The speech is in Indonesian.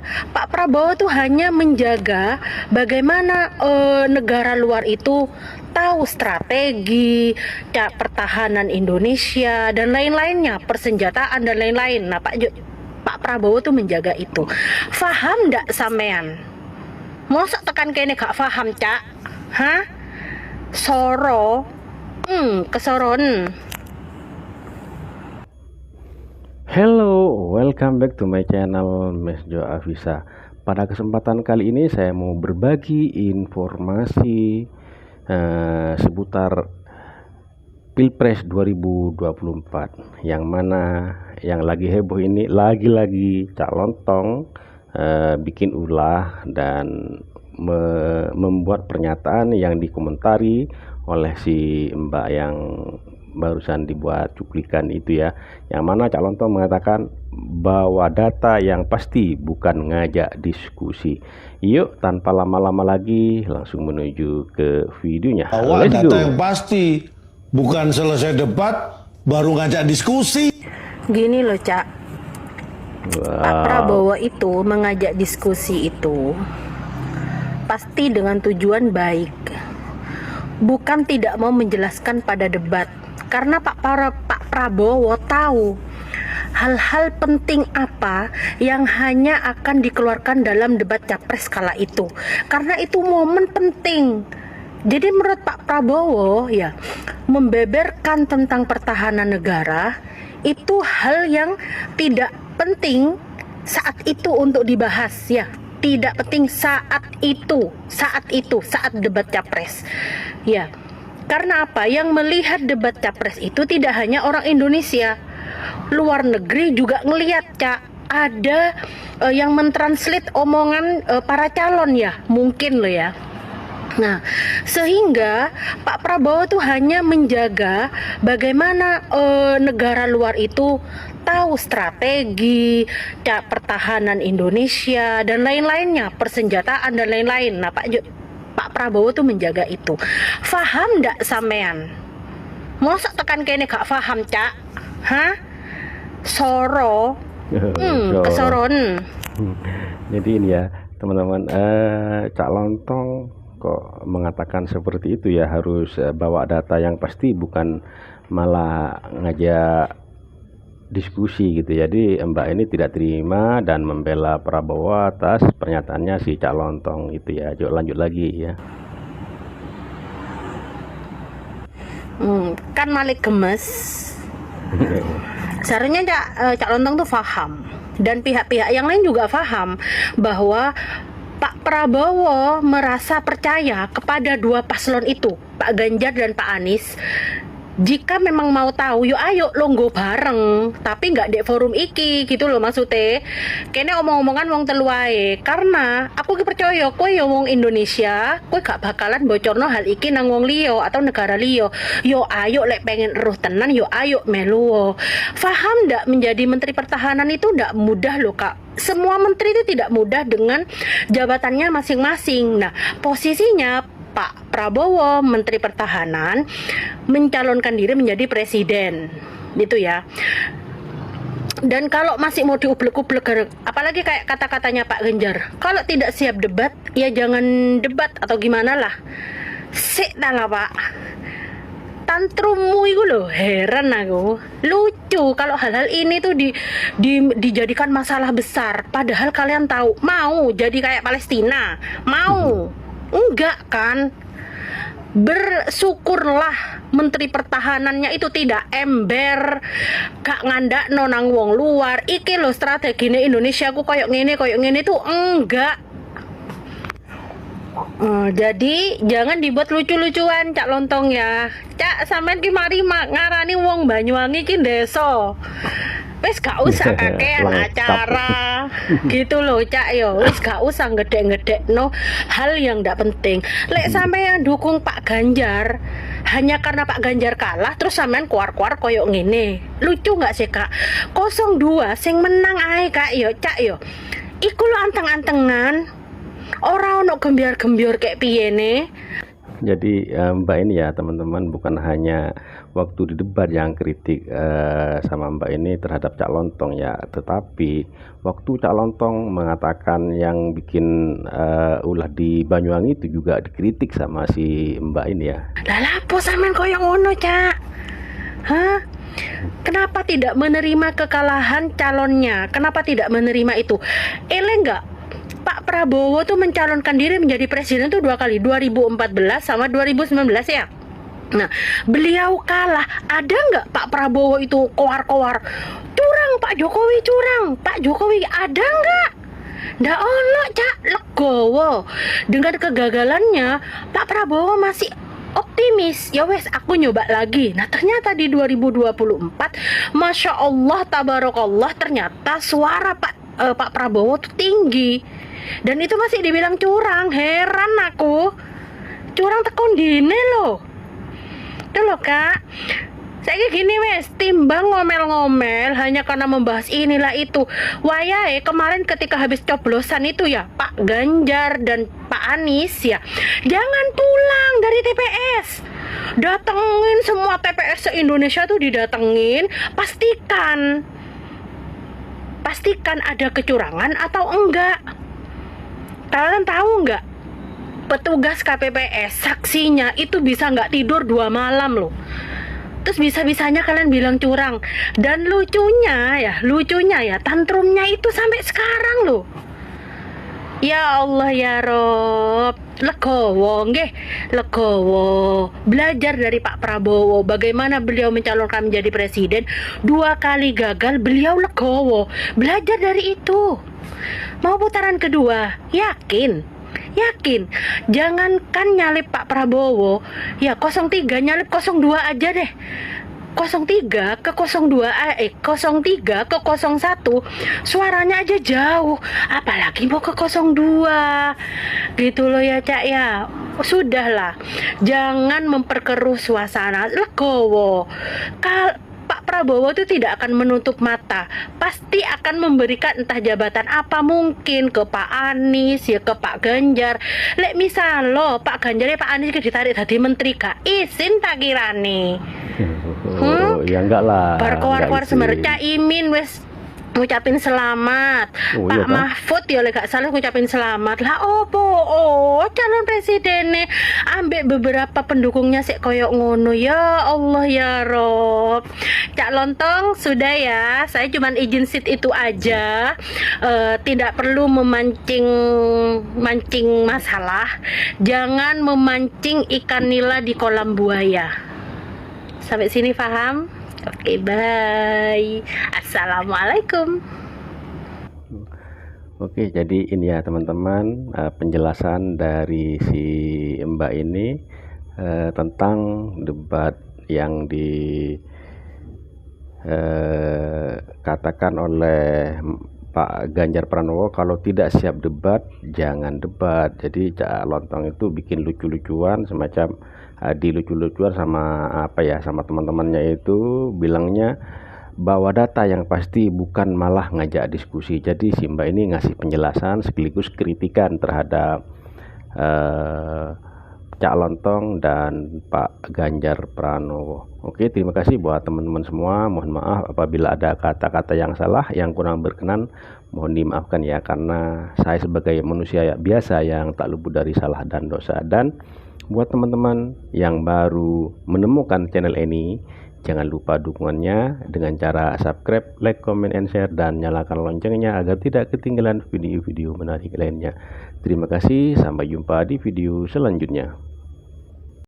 Pak Prabowo tuh hanya menjaga bagaimana negara luar itu tahu strategi, pertahanan Indonesia dan lain-lainnya, persenjataan dan lain-lain. Nah, Pak Prabowo tuh menjaga itu. Faham ndak sampean? Mosok tekan kene gak paham, Cak? Hah? Soro? Kesoron. Hello, welcome back to my channel Mesjo Afisa. Pada kesempatan kali ini saya mau berbagi informasi seputar Pilpres 2024, yang mana yang lagi heboh ini lagi-lagi Cak Lontong bikin ulah dan membuat pernyataan yang dikomentari oleh si Mbak yang barusan dibuat cuplikan itu ya, yang mana Cak Lontong mengatakan bahwa data yang pasti bukan ngajak diskusi. Yuk tanpa lama-lama lagi langsung menuju ke videonya. Bahwa data yang pasti bukan selesai debat baru ngajak diskusi. Gini loh, Cak. Pak Prabowo itu mengajak diskusi itu pasti dengan tujuan baik, bukan tidak mau menjelaskan pada debat. Karena Pak Prabowo tahu hal-hal penting apa yang hanya akan dikeluarkan dalam debat capres kala itu. Karena itu momen penting. Jadi menurut Pak Prabowo ya, membeberkan tentang pertahanan negara itu hal yang tidak penting saat itu untuk dibahas ya. Tidak penting saat debat capres. Ya. Karena apa? Yang melihat debat capres itu tidak hanya orang Indonesia, luar negeri juga ngelihat, Cak. Ada yang mentranslate omongan para calon ya, mungkin loh ya. Nah, sehingga Pak Prabowo tuh hanya menjaga bagaimana negara luar itu tahu strategi, pertahanan Indonesia dan lain-lainnya, persenjataan dan lain-lain. Nah, Pak Prabowo tuh menjaga itu. Faham ndak sampean? Mosok tekan kene gak paham, Cak? Hah? Soro? Kesoron. Jadi ini ya teman-teman, Cak Lontong kok mengatakan seperti itu ya, harus bawa data yang pasti bukan malah ngajak diskusi gitu. Jadi Mbak ini tidak terima dan membela Prabowo atas pernyataannya si Cak Lontong gitu ya. Yuk lanjut lagi ya. Kan Malik gemes. Seharusnya Cak Lontong tuh paham, dan pihak-pihak yang lain juga paham bahwa Pak Prabowo merasa percaya kepada dua paslon itu, Pak Ganjar dan Pak Anies. Jika memang mau tahu, yuk ayo longgo bareng, tapi nggak di forum iki gitu loh maksudnya. Kene omong-omongan wong telu wae. Karena aku percaya kowe yo wong Indonesia, kowe gak bakalan bocorno hal iki nang wong liya atau negara liya. Yo ayo lek pengen eruh tenan, yo ayo melu. Faham ndak, menjadi Menteri Pertahanan itu ndak mudah loh, Kak. Semua menteri itu tidak mudah dengan jabatannya masing-masing. Nah, posisinya Pak Prabowo, Menteri Pertahanan, mencalonkan diri menjadi presiden, gitu ya. Dan kalau masih mau diublek-ublek, apalagi kayak kata-katanya Pak Ganjar, kalau tidak siap debat, ya jangan debat atau gimana lah. Sik lah Pak. Tantrummu itu loh, heran aku. Lucu kalau hal-hal ini tuh dijadikan masalah besar. Padahal kalian tahu, mau jadi kayak Palestina, mau. Enggak kan? Bersyukurlah Menteri Pertahanannya itu tidak ember, gak ngandak nonang wong luar. Iki loh strategine Indonesia aku koyok ngene tuh enggak. Jadi jangan dibuat lucu-lucuan, Cak Lontong ya. Cak, sampean ki mari ngarani wong Banyuwangi ki desa. Wis gak usah kakean acara gitu loh, Cak yo. Wis gak usah ngedek-ngedek no hal yang ndak penting. Lek sampean dukung Pak Ganjar hanya karena Pak Ganjar kalah terus sampean kuar-kuar koyok ngene. Lucu nggak sih, Kak? 02 sing menang ae, Kak yo, Cak yo. Iku lo anteng-antengan. Ora ono gembiar-gembiar kayak piye ne. Jadi Mbak ini ya teman-teman, bukan hanya waktu di debat yang kritik sama Mbak ini terhadap Cak Lontong ya. Tetapi waktu Cak Lontong mengatakan yang bikin ulah di Banyuwangi itu juga dikritik sama si Mbak ini ya. Lah lapo sampean koyo ngono, Cak? Hah? Kenapa tidak menerima kekalahan calonnya? Kenapa tidak menerima itu? Enggak? Pak Prabowo tuh mencalonkan diri menjadi presiden tuh 2 kali, 2014 sama 2019 ya. Nah, beliau kalah. Ada nggak Pak Prabowo itu koar-koar? Curang, Pak Jokowi curang. Pak Jokowi ada nggak? Nggak ono, Cak. Legowo. Dengan kegagalannya, Pak Prabowo masih optimis. Ya wes, aku nyoba lagi. Nah, ternyata di 2024, Masya Allah, Tabarakallah, ternyata suara Pak Prabowo tuh tinggi. Dan itu masih dibilang curang. Heran aku. Curang tekon dine loh. Itu loh, Kak. Saya gini wes, timbang ngomel-ngomel hanya karena membahas inilah itu. Wayahe kemarin ketika habis coblosan itu ya, Pak Ganjar dan Pak Anies ya, jangan pulang dari TPS. Datengin semua TPS se-Indonesia tuh didatengin, pastikan ada kecurangan atau enggak. Kalian tahu enggak? Petugas KPPS, saksinya itu bisa nggak tidur 2 malam loh. Terus bisa-bisanya kalian bilang curang. Dan lucunya ya, tantrumnya itu sampai sekarang loh. Ya Allah ya Rob, legowo nggih, legowo. Belajar dari Pak Prabowo, bagaimana beliau mencalonkan menjadi presiden, 2 kali gagal, beliau legowo. Belajar dari itu. Mau putaran kedua, yakin, jangankan nyalip Pak Prabowo ya, 03 nyalip 02 aja deh. 03 ke 01 suaranya aja jauh, apalagi mau ke 02 gitu loh ya, Cak ya. Sudahlah, jangan memperkeruh suasana, legowo. Pak Prabowo itu tidak akan menutup mata, pasti akan memberikan entah jabatan apa mungkin ke Pak Anies ya, ke Pak Ganjar. Lek misal lo Pak Ganjar ya Pak Anies ditarik jadi menteri, gak izin tak kirani. Ya enggak lah. Bar keluar semer Caimin wes ngucapin selamat. Pak Mahfud ya lek gak salah ngucapin selamat lah. Calon presidennya ambek beberapa pendukungnya sik koyok ngono. Ya Allah ya Rob. Cak Lontong sudah ya, saya cuman izin sit itu aja. Tidak perlu memancing masalah. Jangan memancing ikan nila di kolam buaya. Sampai sini paham? Oke, bye. Assalamualaikum. Oke, jadi ini ya teman-teman, penjelasan dari si Mbak ini tentang debat yang dikatakan oleh Pak Ganjar Pranowo, kalau tidak siap debat jangan debat. Jadi Cak Lontong itu bikin lucu-lucuan, semacam dilucu-lucuan sama sama teman-temannya, itu bilangnya bawa data yang pasti, bukan malah ngajak diskusi. Jadi si Mbak ini ngasih penjelasan sekaligus kritikan terhadap Cak Lontong dan Pak Ganjar Pranowo. Oke, terima kasih buat teman-teman semua. Mohon maaf apabila ada kata-kata yang salah, yang kurang berkenan, mohon dimaafkan ya, karena saya sebagai manusia biasa yang tak luput dari salah dan dosa. Dan buat teman-teman yang baru menemukan channel ini, jangan lupa dukungannya dengan cara subscribe, like, comment, and share, dan nyalakan loncengnya agar tidak ketinggalan video-video menarik lainnya. Terima kasih, sampai jumpa di video selanjutnya.